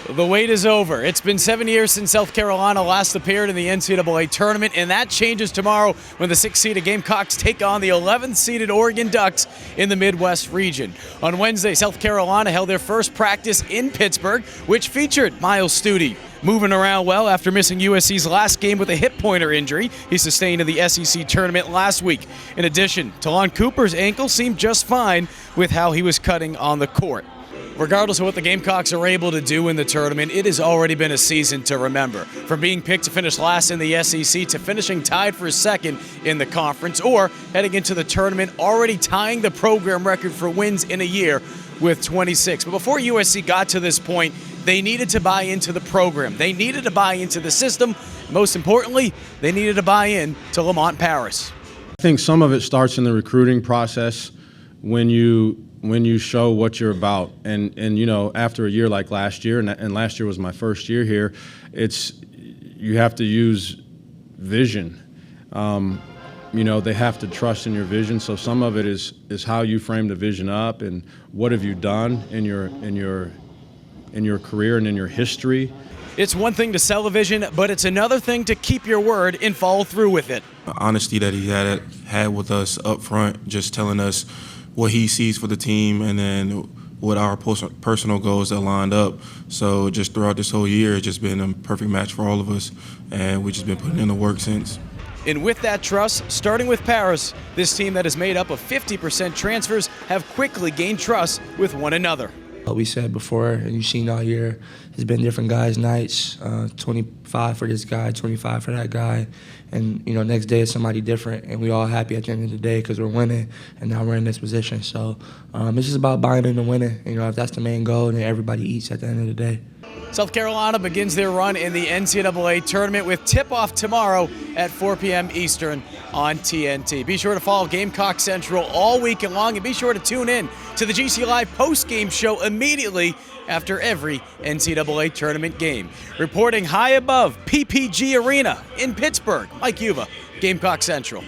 The wait is over. It's been 7 years since South Carolina last appeared in the NCAA Tournament, and that changes tomorrow when the 6th-seeded Gamecocks take on the 11th-seeded Oregon Ducks in the Midwest region. On Wednesday, South Carolina held their first practice in Pittsburgh, which featured Miles Stute moving around well after missing USC's last game with a hip pointer injury he sustained in the SEC tournament last week. In addition, Talon Cooper's ankle seemed just fine with how he was cutting on the court. Regardless of what the Gamecocks are able to do in the tournament, it has already been a season to remember. From being picked to finish last in the SEC to finishing tied for second in the conference, or heading into the tournament already tying the program record for wins in a year with 26. But before USC got to this point, they needed to buy into the program. They needed to buy into the system. Most importantly, they needed to buy in to Lamont Paris. I think some of it starts in the recruiting process when you show what you're about, and you know, after a year like last year, and last year was my first year here, you have to use vision. You know, they have to trust in your vision. So some of it is how you frame the vision up, and what have you done in your career and in your history. It's one thing to sell a vision, but it's another thing to keep your word and follow through with it. The honesty that he had with us up front, just telling us what he sees for the team, and then what our personal goals that lined up. So just throughout this whole year, it's just been a perfect match for all of us, and we've just been putting in the work since. And with that trust, starting with Paris, this team that is made up of 50% transfers have quickly gained trust with one another. Like we said before, and you've seen all year, there's been different guys' nights, 25 for this guy, 25 for that guy, and you know, next day is somebody different, and we all happy at the end of the day because we're winning, and now we're in this position. So it's just about buying into winning. You know, if that's the main goal, then everybody eats at the end of the day. South Carolina begins their run in the NCAA Tournament with tip-off tomorrow at 4 p.m. Eastern on TNT. Be sure to follow Gamecock Central all weekend long, and be sure to tune in to the GC Live post-game show immediately after every NCAA Tournament game. Reporting high above PPG Arena in Pittsburgh, Mike Yuva, Gamecock Central.